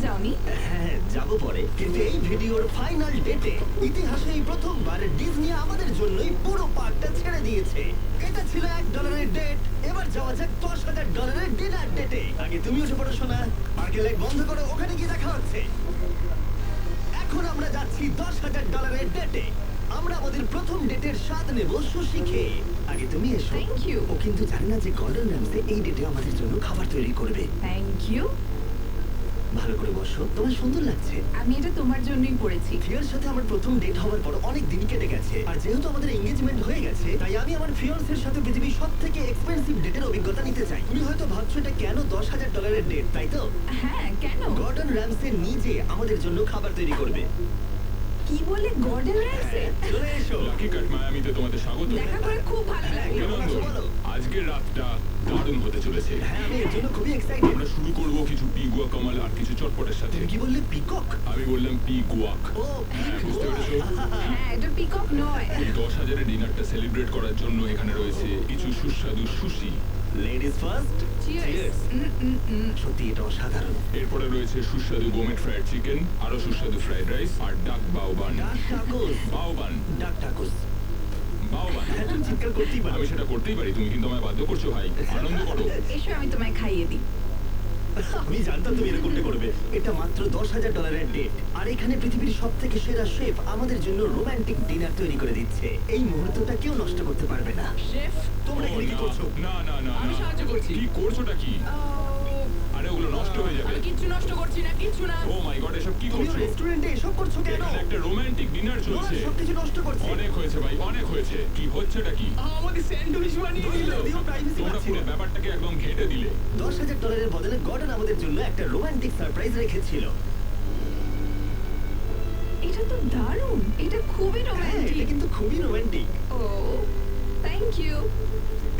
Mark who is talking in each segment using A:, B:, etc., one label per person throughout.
A: যাওনি?
B: হ্যাঁ, যাবো পরে, কিন্তু এই ভিডিওর ফাইনাল ডেটে ইতিহাসে এই প্রথমবার ডিজনি আমাদের জন্যই পুরো পার্কটা ছেড়ে দিয়েছে। এটা ছিল $1 ডেট, এবার যাওয়া যাক $10,000 ডিনার ডেটে। আগে তুমি উঠে পড়ো শোনা, পার্কের লাইট বন্ধ করো, ওখানে গিয়ে দেখা হচ্ছে। এখন আমরা যাচ্ছি $10,000 ডেটে। আমরা আমাদের প্রথম ডেটের স্বাদ নেব সুশি খেয়ে। আগে তুমি এসো।
A: Thank you.
B: ও কিন্তু জানে না যে গর্ডন র্যামসে এই ডেটে আমাদের জন্য খাবার তৈরি করবে।
A: Thank you.
B: ভালো করে বসো, তোমার সুন্দর লাগছে।
A: আমি এটা তোমার জন্যই পড়েছি।
B: থিয়ার সাথে আমার প্রথম ডেট হওয়ার পর অনেক দিন কেটে গেছে, আর যেহেতু আমাদের এঙ্গেজমেন্ট হয়ে গেছে, তাই আমি আমার ফিয়ান্সের সাথে পৃথিবীর সবথেকে এক্সপেন্সিভ ডেটের অভিজ্ঞতা নিতে চাই। তুমি হয়তো ভাবছো এটা কেন $10,000 ডেট, তাই তো?
A: হ্যাঁ, কেন?
B: গর্ডন র্যামসে নিজে আমাদের জন্য খাবার তৈরি করবে।
A: কি বলে গর্ডন র্যামসে?
B: চলে এসো।
C: লাকি কাট মায়ামিতে তোমাদের স্বাগত।
A: দেখা করে খুব ভালো লাগলো।
B: কেমন আছো বলো?
C: আজকের রাতটা দারুণ হতে চলেছে।
B: হ্যাঁ, আমি এর জন্য খুবই এক্সাইটেড।
C: আমরা শুরু করব কিছু পিগুয়া কামাল আর কিছু চটপটের সাথে।
B: কি বললে, পিকক?
C: আমি বললাম পিগুয়াক।
B: ও,
C: হ্যাঁ, বুঝতে পেরেছো?
A: হ্যাঁ, এটা পিকক নয়।
C: এই 10,000-এর ডিনারটা সেলিব্রেট করার জন্য এখানে রয়েছে কিছু সুস্বাদু সুশি।
B: Ladies first.
A: চিয়ার্স।
B: সত্যি এটা অসাধারণ।
C: এরপরে রয়েছে সুস্বাদু গোমেট ফ্রাইড চিকেন, আরো সুস্বাদু ফ্রাইড রাইস আর ডাক বাউবান।
B: ডাক টাকুস।
C: বাউবান,
B: ডাক টাকুস।
C: বাউবান।
B: হ্যাঁ, তুমি চিৎকার করতেই পারো।
C: আমি সেটা করতেই পারি, তুমি কিন্তু আমায় বাধ্য করছো ভাই। আনন্দ করো।
A: এসো আমি তোমায় খাইয়ে দিই।
B: আমি জানতাম তুমি এরকমটা করবে। এটা মাত্র $10,000 ডেট, আর এখানে পৃথিবীর সবথেকে সেরা শেফ আমাদের জন্য রোমান্টিক ডিনার তৈরি করে দিচ্ছে। এই মুহূর্তটা কেউ নষ্ট করতে পারবে না।
D: শেফ,
B: তোমরা এখানে কি করছো?
C: না না না
D: আমি
C: না।
D: সাহায্য করছি।
C: কি করছোটা কি? আরে ওগুলো নষ্ট হয়ে যাবে।
D: আমি কিচ্ছু নষ্ট করছি না, কিচ্ছু না।
C: ও মাই গড, এসব কি
B: তুমি
C: করছো?
B: রেস্টুরেন্টে এসব করছো কেন?
C: এখানে একটা রোমান্টিক ডিনার
B: নোরা
C: চলছে।
B: সবকিছু নষ্ট করছে।
C: অনেক হয়েছে ভাই, অনেক হয়েছে। কি হচ্ছেটা কি?
D: আমাকে স্যান্ডউইচ বানিয়ে দিল।
B: প্রাইভেসি
C: তোমরা
B: পাচ্ছি
C: পুরো
B: না।
C: ব্যাপারটাকে একদম ঘেঁটে দিলে।
B: $10,000 বদলে গর্ডন আমাদের জন্য একটা রোমান্টিক সারপ্রাইজ রেখেছিল।
A: এটা তো দারুণ। এটা খুবই
B: হ্যাঁ, এটা
A: রোমান্টিক।
B: কিন্তু খুবই রোমান্টিক।
A: O, thank you.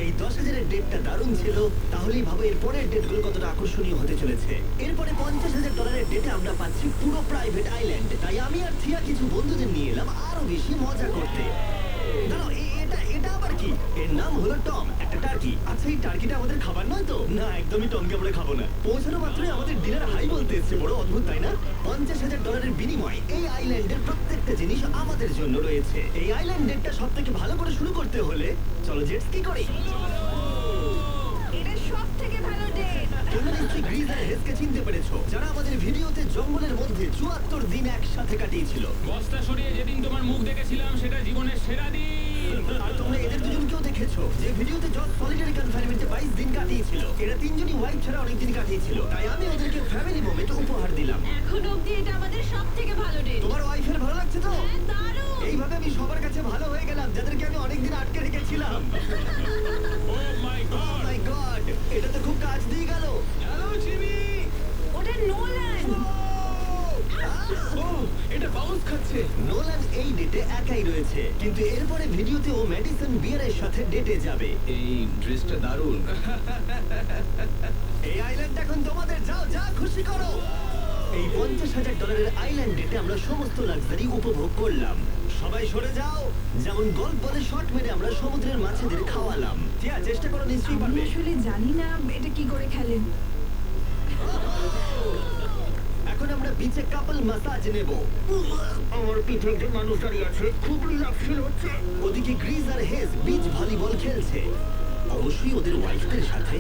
B: এই 10,000-এর ডেটটা দারুণ ছিল, তাহলেই ভাবো এর পরের ডেটগুলো কতটা আকর্ষণীয় হতে চলেছে। এরপরে $50,000 ডেটে আমরা পাচ্ছি পুরো প্রাইভেট আইল্যান্ড। তাই আমি আর থিয়া কিছু বন্ধুদের নিয়ে এলাম আরো বেশি মজা করতে। দাঁড়াও, এটা আবার কি? এর নাম হলো টম, একটা টার্কি। আচ্ছা, এই টার্কিটা আমাদের খাবার নয় তো? না, একদমই টমকে আমরা খাবো না। পৌঁছানো মাত্রই আমাদের ডিনার হাই বলতে এসছে। বড় অদ্ভুত, তাই না? $50,000-এর বিনিময়ে এই আইল্যান্ডের প্রত্যেকটা জিনিস আমাদের জন্য রয়েছে। এই আইল্যান্ড ডেটটা সব থেকে ভালো করে শুরু করতে হলে চলো জেট স্কি করি।
A: এটা সবথেকে ভালো ডেট।
B: তোমরা নিশ্চয়ই গ্রিজ আর হেজকে চিনতে পেরেছো, যারা আমাদের ভিডিওতে জঙ্গলের মধ্যে 74 দিন একসাথে কাটিয়েছিল।
C: বস্তা সরিয়ে যেদিন তোমার মুখ দেখেছিলাম সেটা জীবনের সেরা দিন।
B: আর তোমরা এদের দুজনকেও দেখেছো, যে ভিডিওতে জজ সলিটারি কনফাইনমেন্টে 22 দিন কাটিয়েছিল। এরা তিনজনই ওয়াইফ ছাড়া অনেক দিন কাটিয়েছিল, তাই আমি ওদেরকে ফ্যামিলি মোমেন্ট উপহার দিলাম।
A: এখন অবধি এটা আমাদের সবথেকে ভালো ডেট।
B: তোমার ওয়াইফের ভালো লাগছে তো?
A: দারুণ।
B: এইভাবে আমি সবার কাছে ভালো হয়ে গেলাম, যাদেরকে আমি অনেকদিন আটকে রেখেছিলাম।
C: ও মাই
B: Oh
C: গড।
B: my God! এটা তো খুব কাজ দিয়ে গেল।
D: Hello Jimmy.
A: ওটা নোলান।
D: ও, এটা বাউন্স খাচ্ছে।
B: নোলান এই ডেটে একাই রয়েছে, কিন্তু এরপরে ভিডিওতে ও ম্যাডিসন বিয়ারের সাথে ডেটে যাবে।
D: এই ড্রেসটা দারুণ।
B: এই আইল্যান্ড এখন তোমাদের, যাও যা খুশি করো। এই $50,000-এর আইল্যান্ড ডেটে আমরা সমস্ত লাক্সারি উপভোগ করলাম। সবাই সরে যাও। যেমন গল্ফ বলে শট মেরে আমরা সমুদ্রের মাছেদের খাওয়ালাম। ঠিক আছে, চেষ্টা করো, নিশ্চয়ই
A: আমি
B: পারবে।
A: আসলে জানি না এটা কি করে খেলেন।
B: এখন আমরা বিচে কাপল ম্যাসাজ নেব। আমার পিঠে একজন মানুষ দাঁড়িয়ে আছে, খুব রিল্যাক্স ফিল হচ্ছে। ওদিকে গ্রিজ আর হেজ বিচ ভলিবল খেলছে, অবশ্যই ওদের ওয়াইফদের সাথে।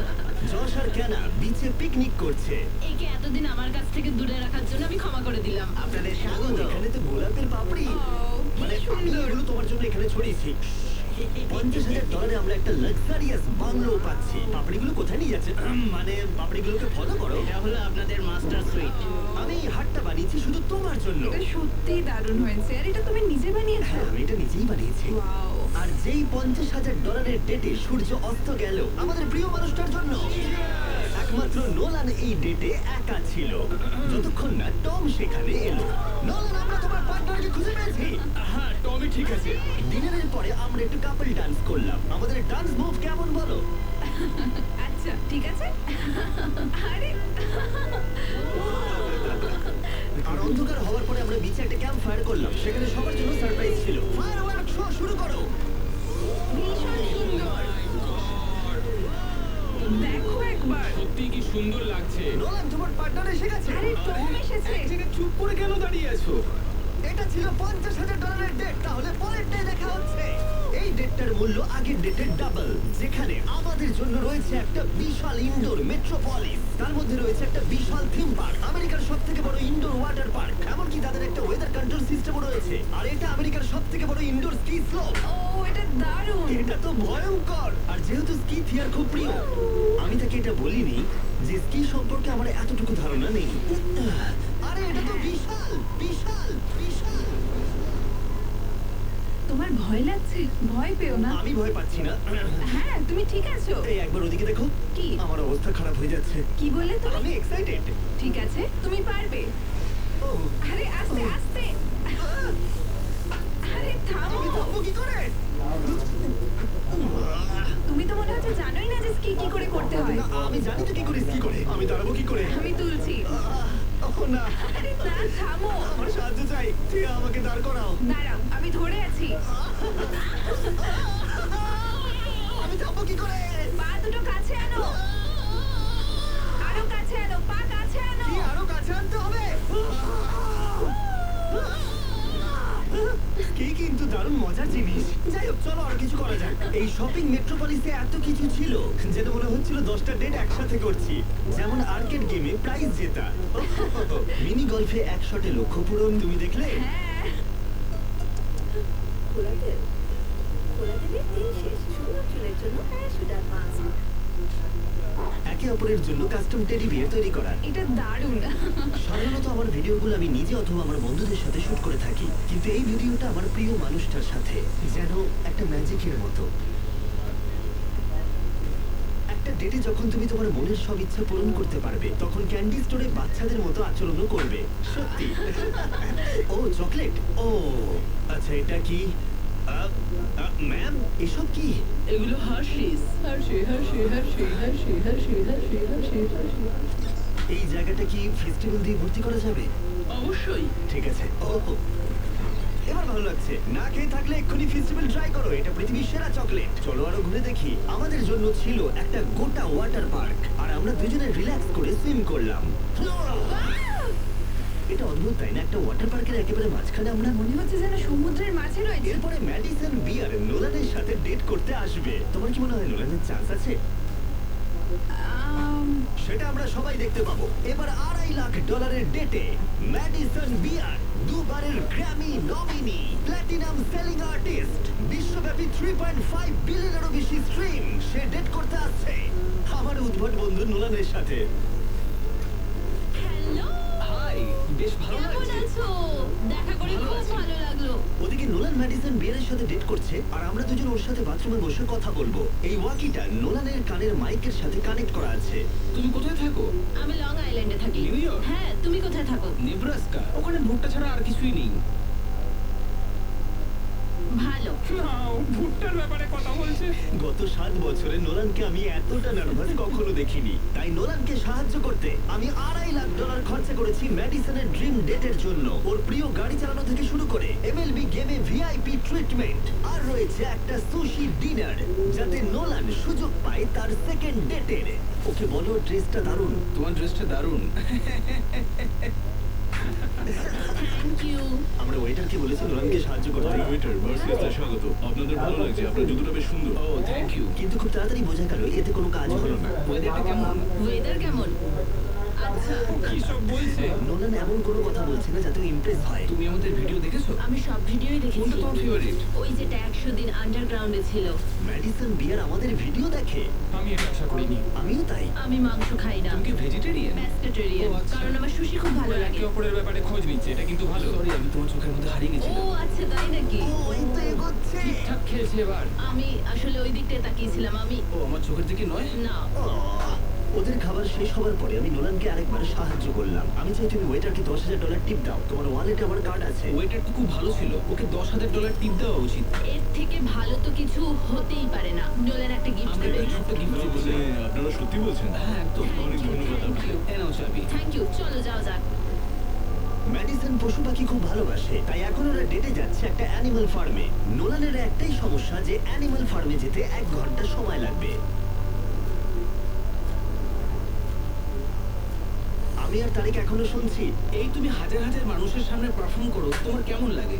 B: যশ আর ক্যানা বিচে পিকনিক করছে।
E: একে এতদিন আমার কাছ থেকে দূরে রাখার জন্য আমি ক্ষমা করে দিলাম।
B: আপনাদের স্বাগত। এখানে তো গোলাপের পাপড়ি। মানে আমি এগুলো তোমার জন্য এখানে ছড়িয়েছি। $50,000-এ আমরা একটা লাক্সারিয়াস বাংলো পাচ্ছি। পাপড়িগুলো কোথায় নিয়ে যাচ্ছে? মানে পাপড়িগুলোকে ফলো করো।
D: এটা হলো আপনাদের মাস্টার সুইট।
B: আমি এই হাটটা বানিয়েছি শুধু তোমার জন্য।
A: এটা সত্যিই দারুণ হয়েছে। আর এটা তুমি নিজে বানিয়েছো?
B: হ্যাঁ, আমি এটা নিজেই বানিয়েছি।
A: ওয়াও।
B: আর যেই $50,000-এর ডেটে সূর্য অস্ত গেল আমাদের প্রিয় মানুষটার জন্য, একমাত্র নোলান এই ডেটে একা ছিল, যতক্ষণ না টম সেখানে এলো। নোলান, আমরা তোমার পার্টনারকে খুঁজে পেয়েছি।
D: হ্যাঁ, টমি ঠিক আছে।
B: ডিনারের পরে আমরা একটু কাপল ডান্স করলাম। আমাদের ডান্স মুভ কেমন বলো?
A: আচ্ছা, ঠিক আছে। আরে
B: আর অন্ধকার হওয়ার পরে আমরা বিচে একটা ক্যাম্প ফায়ার করলাম। সেখানে সবার জন্য সারপ্রাইজ ছিল। ফায়ারওয়ার্ক শো শুরু করো।
A: ভীষণ সুন্দর। দেখো একবার।
C: সত্যি কি সুন্দর লাগছে।
B: নোলান, তোমার পার্টনার এসে গেছে।
A: আরে টম এসেছে।
D: এক জায়গায় চুপ করে কেন দাঁড়িয়ে আছো?
B: এটা ছিল $50,000 ডেট। তাহলে পরের ডে দেখা হচ্ছে। এই ডেটটার মূল্য আগের ডেটের ডাবল, যেখানে আমাদের জন্য রয়েছে একটা বিশাল ইনডোর মেট্রোপলিস, তার মধ্যে রয়েছে একটা বিশাল থিম পার্ক, আমেরিকার সবথেকে বড় ইনডোর ওয়াটার পার্ক, এমনকি তাদের একটা ওয়েদার কন্ট্রোল সিস্টেমও রয়েছে। আর এটা আমেরিকার সবথেকে বড় ইনডোর স্কি স্লোপ।
A: ও এটা দারুণ।
B: এটা তো ভয়ঙ্কর। আর যেহেতু স্কি থিয়ার খুব প্রিয়, আমি তাকে এটা বলিনি যে স্কি সম্পর্কে আমার এতটুকু ধারণা নেই। আরে এটা তো বিশাল বিশাল বিশাল।
A: তোমার ভয় লাগছে? ভয় পেও না।
B: আমি ভয় পাচ্ছি না।
A: হ্যাঁ তুমি ঠিক আছো।
B: এই একবার ওদিকে দেখো।
A: কি?
B: আমার অবস্থা খারাপ হয়ে যাচ্ছে।
A: কি বললে তুমি?
B: আমি এক্সাইটেড।
A: ঠিক আছে তুমি পারবে। আরে আস্তে আস্তে। আরে থামো।
B: আমি থামবো কি করে?
A: তুমি তো মনে হচ্ছে জানোই না যে স্কি কি করে করতে হয়।
B: না, আমি জানি তো কি করে স্কি করে। আমি দাঁড়াবো কি করে?
A: আমি তুলছি।
B: ও না,
A: আরে না থামো।
B: আমার সাহায্য চাই। ঠিক আমাকে দাঁড় করাও।
A: দাঁড়াও আমি ধরে আছি।
B: আমি থামবো কি করে?
A: পা দুটো কাছে আনো। আরো কাছে আনো, পা কাছে আনো।
B: কি আরো কাছে আনতে হবে? কি কিন্তু দারুণ মজার জিনিস। যাই হোক, চলো আর কিছু করা যাক। এই শপিং মেট্রোপলিসে এত কিছু ছিল যেন মনে হচ্ছিল 10টা ডেট একসাথে করছি। যেমন আর্কেড গেমে প্রাইজ জেতা, মিনি গলফে এক শটে লক্ষ্য পূরণ। তুমি দেখলে?
A: হ্যাঁ।
F: খোলাতে দিন শেষ সুন্দর চুলের জন্য প্যারাশুটার মাস্ক।
B: একে অপরের জন্য কাস্টম টেডি বিয়ার তৈরি করা।
A: এটা দারুণ।
B: সাধারণত আমার ভিডিওগুলো আমি নিজে অথবা আমার বন্ধুদের সাথে শুট করে থাকি, কিন্তু এই ভিডিওটা আমার প্রিয় মানুষটার সাথে, যেন একটা ম্যাজিকের মতো। একটা ডেটে যখন তুমি তোমার মনের সব ইচ্ছা পূরণ করতে পারবে, তখন ক্যান্ডি স্টোরে বাচ্চাদের মতো আচরণও করবে। সত্যি। ও চকলেট। ও আচ্ছা, এটা কি? ম্যাম, এসব কি?
E: এগুলো হার্শিস।
B: এই জায়গাটা কি ফেস্টিভ্যাল দিয়ে ভর্তি করা যাবে?
E: অবশ্যই।
B: ঠিক আছে। ও, এবার ভালো লাগছে। না খেয়ে থাকলে এক্ষুনি ফেস্টিভ্যাল ট্রাই করো। এটা পৃথিবীর সেরা চকলেট। চলো আরো ঘুরে দেখি। আমাদের জন্য ছিল একটা গোটা ওয়াটার পার্ক, আর আমরা দুজনে রিল্যাক্স করে সুইম করলাম। এটা অদ্ভুত, তাই না? একটা ওয়াটার পার্কের একেবারে মাঝখানে আমরা।
A: মনে হচ্ছে যেন সমুদ্রের মাঝে রয়েছে।
B: এরপরে ম্যাডিসন বিয়ার নোলানের সাথে ডেট করতে আসবে। তোমার কি মনে হয় নোলানের চান্স আছে? সেটা আমরা সবাই দেখতে পাবো। এবার $2.5 লাখ ডেটে ম্যাডিসন বিয়ার, দুবারের Grammy nominee, platinum selling artist, বিশ্বব্যাপী 3.5 বিলিয়নেরও বেশি স্ট্রিম, সে ডেট করতে আসছে আমার উদ্ভট বন্ধু নোলানের সাথে।
E: হ্যালো।
D: হাই, বেশ ভালো
E: কেমন
D: লাগছে।
E: আছো? দেখা করে
D: ভালো
E: খুব
D: আছি।
E: ভালো লাগলো।
B: ওদিকে নোলান ম্যাডিসন বিয়ারের সাথে ডেট করছে, আর আমরা দুজন ওর সাথে বাথরুমে বসে কথা বলবো। এই ওয়াকিটা নোলানের কানের মাইকের সাথে কানেক্ট করা আছে।
D: তুমি কোথায় থাকো?
E: আমি লং আইল্যান্ডে থাকি।
D: New York?
E: হ্যাঁ, তুমি কোথায় থাকো?
D: নেব্রাস্কা। ওখানে ভুট্টা ছাড়া আর কিছুই নেই।
E: ভালো।
C: ভুট্টার ব্যাপারে কথা বলছে।
B: গত 7 বছরে নোলানকে আমি এতটা নার্ভাস কখনো দেখিনি। তাই নোলানকে সাহায্য করতে আমি $2.5 লাখ খরচা করেছি ম্যাডিসনের ড্রিম ডেটের জন্য। ওর প্রিয় গাড়ি চালানো থেকে শুরু করে এমএলবি গেমে ভিআইপি ট্রিটমেন্ট, আর রয়েছে একটা সুশি ডিনার, যাতে নোলান সুযোগ পায় তার সেকেন্ড ডেটের। ওকে বলো ড্রেসটা দারুণ।
D: তোমার ড্রেসটা দারুণ।
E: Thank you.
B: আমরা ওয়েটারকে বলেছি নোলানকে সাহায্য করতে,
C: ওয়েটার, মার্সিয়াসে স্বাগত। আপনাদের ভালো লাগছে, আপনার জুতোটা বেশ সুন্দর।
D: ও, থ্যাংক ইউ।
B: কিন্তু খুব তাড়াতাড়ি বোঝা গেল এতে কোনো কাজ হলো না।
D: ওয়েদারটা কেমন?
E: ওয়েদার কেমন? আচ্ছা,
C: কি সব বলছে?
B: নোলান এমন কোনো কথা বলছে না যাতে ইমপ্রেস হয়।
D: তুমি আমাদের ভিডিও দেখেছো?
E: আমি সব ভিডিওই
D: কোনটা
E: দেখেছি।
D: তোমার ফেভারিট?
E: ওই যেটা 100 দিন আন্ডারগ্রাউন্ডে ছিল।
B: ম্যাডিসন বিয়ার আমাদের ভিডিও দেখে।
C: আমি এটা আশা করিনি।
B: আমিও তাই।
E: আমি মাংস খাই না।
D: তুমি কি ভেজিটেরিয়ান?
E: প্যাস্কেটেরিয়ান।
D: ও, আচ্ছা।
E: কারণ আমার সুশি খুব ভালো
C: ও
E: লাগে।
C: একে অপরের ব্যাপারে খোঁজ নিচ্ছে, এটা কিন্তু ভালো।
D: সরি, আমি তোমার চোখের মধ্যে হারিয়ে
E: ও
D: গেছিলাম।
E: আচ্ছা, তাই নাকি?
B: ওই তো এগোচ্ছে।
C: ঠিকঠাক খেলছে এবার।
E: আমি আসলে ওই দিকটায় তাকিয়েছিলাম। আমি
D: ও, আমার চোখের দিকে নয়।
E: না।
B: ওদের খাবার শেষ হওয়ার পরে আমি নোলানকে আরেকবার সাহায্য করলাম। আমি চাই তুমি ওয়েটারকে $10,000 টিপ দাও। তোমার ওয়ালেটে আমার কার্ড আছে।
D: ওয়েটার তো খুব ভালো ছিল, ওকে $10,000 টিপ দেওয়া উচিত।
E: এর থেকে ভালো তো কিছু হতেই পারে না। নোলান একটা গিফট
D: আমরা
E: দেবে।
D: একটা ছোট্ট গিফট দিতে চাই।
C: আপনারা সত্যি বলছেন?
D: হ্যাঁ, একদম।
C: অনেক ধন্যবাদ আপনাকে।
D: এই নাও চাবি।
E: Thank you. চলো যাও যাক।
B: ম্যাডিসন পশু পাখি খুব ভালোবাসে, তাই এখন ওরা ডেটে যাচ্ছে একটা অ্যানিমাল ফার্মে। নোলানের একটাই সমস্যা যে অ্যানিমাল ফার্মে যেতে 1 ঘন্টা সময় লাগবে। আমি আর তারিখ এখনো শুনছি।
D: এই তুমি হাজার হাজার মানুষের সামনে পারফর্ম করো, তোমার কেমন লাগে?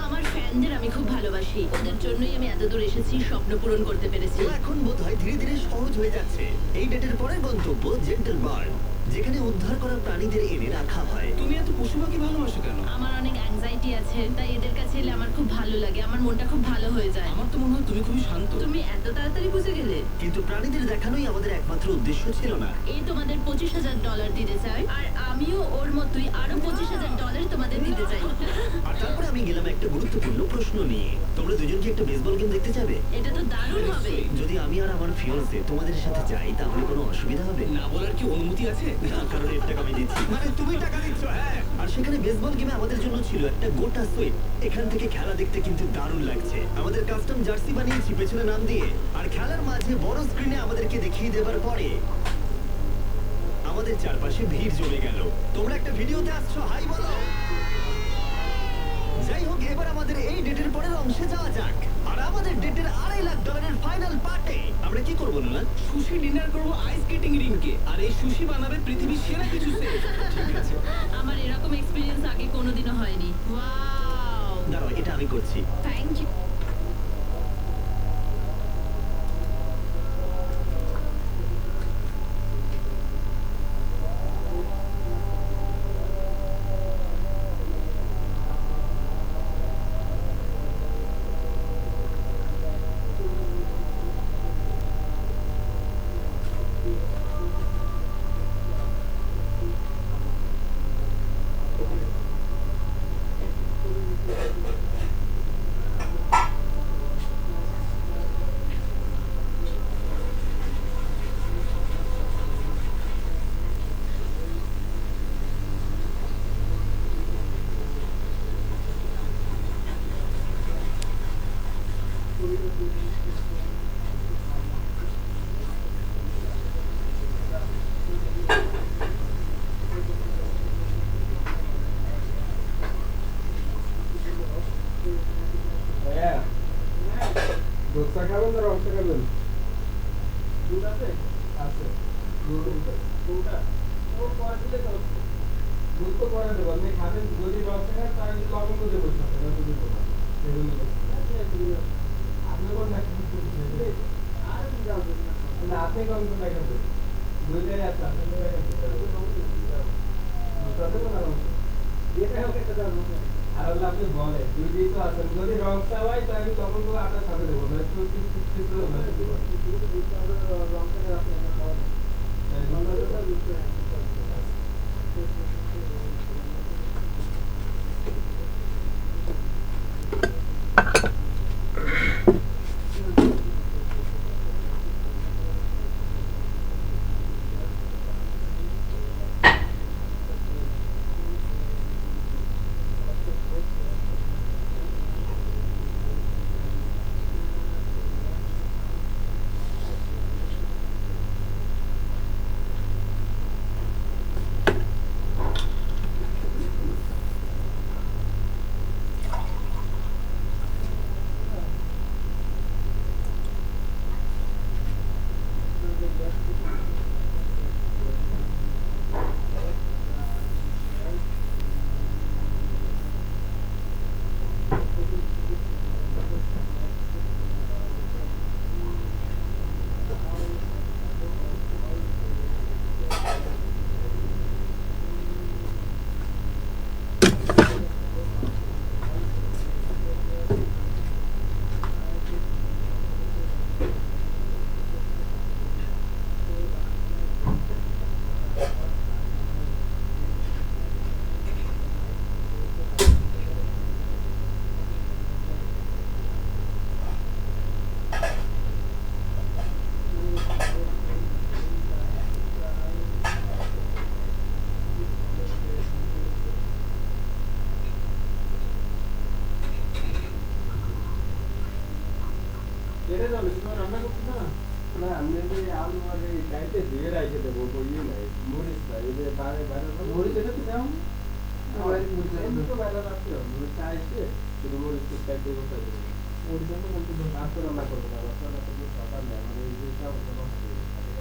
E: আমার ফ্যানদের আমি খুব ভালোবাসি, ওদের জন্যই আমি এত দূর এসেছি, স্বপ্ন পূরণ করতে পেরেছি।
B: তো এখন বোধহয় ধীরে ধীরে সহজ হয়ে যাচ্ছে। এই ডেটের পরের গন্তব্য জেন্টল বার্ন, যেখানে উদ্ধার করা প্রাণীদের এনে রাখা হয়।
D: তুমি এত পশু পাখি ভালোবাসো কেন?
E: আমার অনেক অ্যাংজাইটি আছে, তাই এদের কাছে এলে আমার খুব ভালো লাগে, আমার মনটা খুব ভালো হয়ে যায়।
D: আমার তো মনে হয় তুমি খুবই শান্ত।
E: তুমি এত তাড়াতাড়ি বুঝে গেলে?
B: কিন্তু প্রাণীদের দেখানোই আমাদের একমাত্র উদ্দেশ্য ছিল না।
E: এই তোমাদের $25,000 দিতে চাই, আর আমিও ওর মতোই আরো $25,000 তোমাদের দিতে চাই।
B: আর তারপরে আমি গেলাম একটা গুরুত্বপূর্ণ প্রশ্ন নিয়ে। তোমরা দুজন কি একটা বেসবল গেম দেখতে যাবে?
E: এটা তো দারুণ হবে।
B: যদি আমি আর আমার ফিয়ান্সে তোমাদের সাথে যাই তাহলে কোনো অসুবিধা হবে?
D: না বলার কি অনুমতি আছে?
B: না, কারণ এর টাকা আমি দিচ্ছি। মানে তুমি টাকা দিচ্ছ? হ্যাঁ। আর সেখানে বেসবল গেমে আমাদের জন্য ছিল একটা গোটা সুইট। এখান থেকে খেলা দেখতে কিন্তু দারুণ লাগছে। আমাদের কাস্টম জার্সি বানিয়েছি পেছনে নাম দিয়ে, আর খেলার মাঝে বড় স্ক্রিনে আমাদেরকে দেখিয়ে দেবার পরে আমাদের চারপাশে ভিড় জমে গেল। তোমরা একটা ভিডিওতে আসছো, হাই বলো। যাই হোক, এবার আমাদের এই ডেটের পরের অংশে যাওয়া যাক। আর আমাদের ডেটের $2.5 লাখ ফাইনাল পার্টে আমরা কি করবো না?
D: সুশি ডিনার করবো আইস স্কেটিং রিংকে, আর এই সুশি বানাবে পৃথিবীর সেরা কিছু শেফ।
B: ঠিক আছে,
E: আমার এরকম এক্সপেরিয়েন্স আগে কোনোদিনও হয়নি। ওয়াও,
B: দাঁড়াও, এটা আমি করছি।
E: Thank you.
G: দোসা খাবেন না রসা খাবেন? দুধ আছে? আছে। দুধটা ও পরে দিলে তো দুধ তো পরে দেবো। আপনি খাবেন, যদি রসা খান তাহলে লবঙ্গ দেবো সাথে, রসা দেবো না। আপনি কোন না আর না, আপনি কোন কোনটা খাবেন? দুইটাই আছে, আপনি কোনটা খাবেন? দুধটা দেবো না রসা? এটা হোক, একটা দাম। আর হলে আপনি বলে যদি তো আছেন, যদি রংটা হয় তাহলে আমি তখন তো আপনার সাথে দেবো না, একটু এটা যাবে, তুমি রান্না করছো না? না, আমি যে আলু আর এই ডাইতে ধুয়ে রাখে দেবো, ইয়ে নাই, মরিচ নাই, এই যে বাইরে বাইরে মরিচ এটা কি দাম? মরিচ তো বাইরে রাখতে হবে, মরিচ চাইছে, শুধু মরিচ তো চাইতে বসে দেবো। মরিচ তো বলতে আসতে রান্না করবো না, রাস্তাটা তো সকাল নেই, মানে এই যে সব নষ্ট হয়ে যাবে।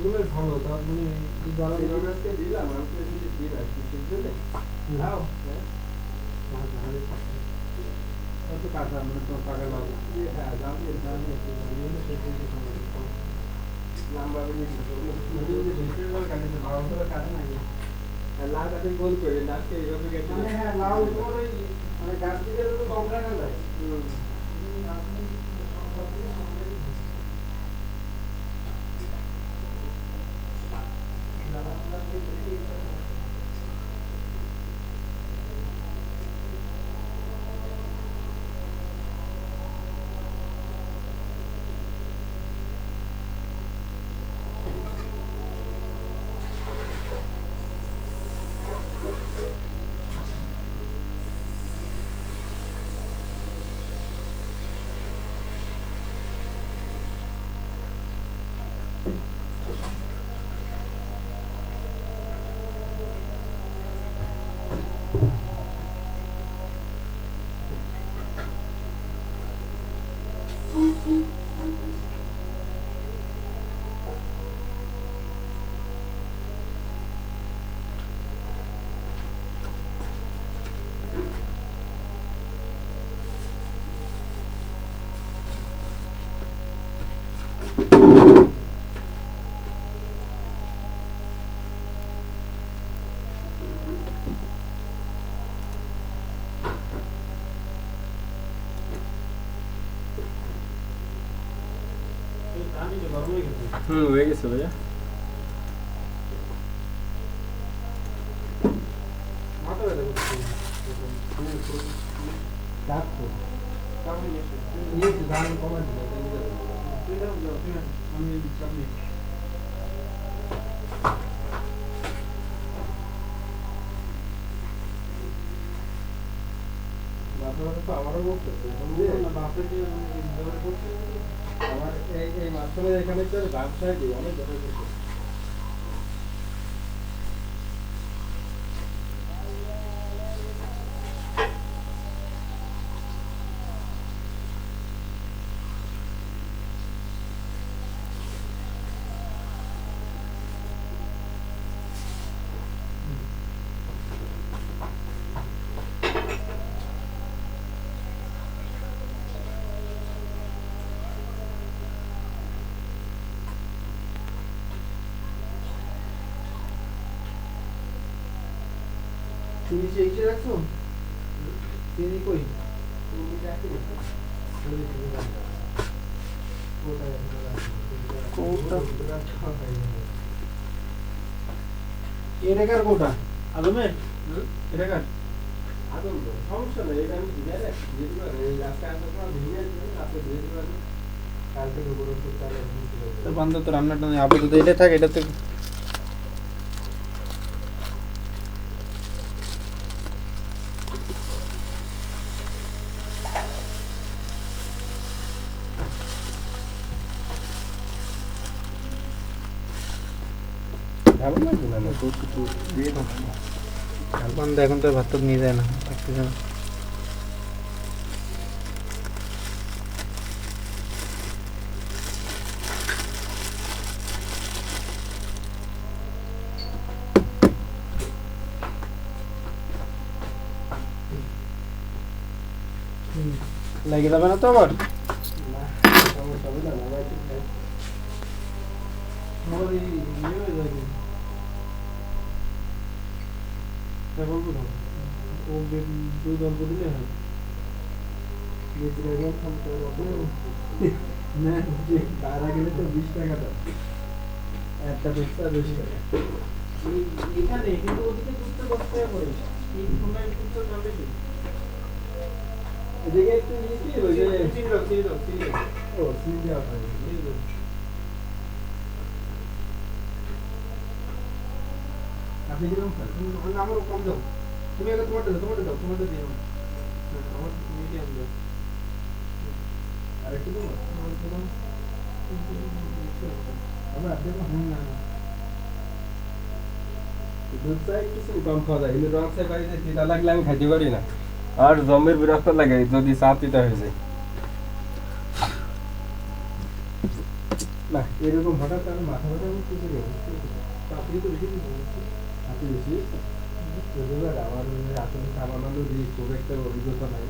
G: ওগুলো ভালো তার মানে গরম আজকে দিলাম আমি তো এসে দিই না সিদ্ধ নেই নাও হ্যাঁ তো কাটা মানে তো পাকা লাও হ্যাঁ দাম দিয়ে লম্বা বলি নদীতে বেশিরভাগ কাটে ভালো করে কাটে না আর লাউ কাটে গোল করে লাস্টে এইভাবে কেটে মানে হ্যাঁ লাউ করে মানে গাছ দিলে তো কম টাকা যায়
H: হয়ে গেছে ভাইয়া
G: মাথা ব্যথা করছে ডাক্তার কামে নিয়ে দাম কমা দিল আমি সামনে বাবা তো আমারও বলতেছে না বাপে যে ব্যবহার করছে আমার এই মাঝখানে এখানে তো ব্যবসায় দিই অনেক ব্যবহার করছে চিনি চেয়ে রাখছো চিনি কই এটাকার কোটা আলমের এটাকার আদম সমস্যা নেই এটা আমি দিয়ে রাখছি দিয়ে দিবার এই রাস্তায় আসার পর ভেঙে রাস্তায় দিয়ে দিবার কাল থেকে বড় তো বান্ধব তো রান্নাটা আপাতত এটা থাকে এটা তো এখন তো ভাত নিয়ে যায় না লেগে যাবে না তো আবার দুধ অল্প দিলে হয় তারা গেলে তো 20 টাকা দাম একটা পেস্তা 20 টাকা এখানে কিন্তু ওদিকে দুধটা 10 টাকা করে এই সময় দুধটা দাম বেশি এদিকে একটু নিয়েছি ওই যে চিনি ও চিনি দেওয়া হয় আপনি কিরকম খান আমারও কম দাও তুমি আগে টমেটো দাও টমেটো দিও আমার মিডিয়াম দাও আর একটু দাও আমরা দেখো না দুধ চাই কিছু কম খাওয়া যায় কিন্তু রং চাই বাড়িতে তিতা লাগলে আমি খাইতে পারি না আর জমের বিরক্ত লাগে যদি চা তিতা হয়ে যায় না এরকম হঠাৎ আমি মাথা ব্যথা কিছু নেই আপনি তো বেশি আপনি বেশি রবিবার আমার আসলে চা বানানো দিয়ে খুব একটা অভিজ্ঞতা নাই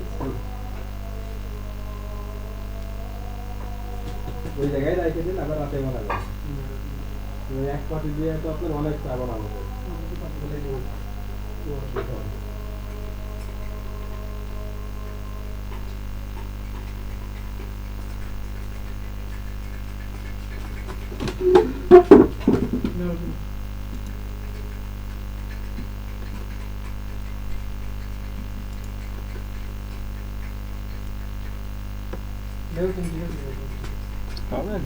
G: ওই জায়গায় রেখে দিন আবার রাতে বানাবেন ওই এক পাটি দিয়ে তো আপনার অনেক চা বানানো যায় পাবেন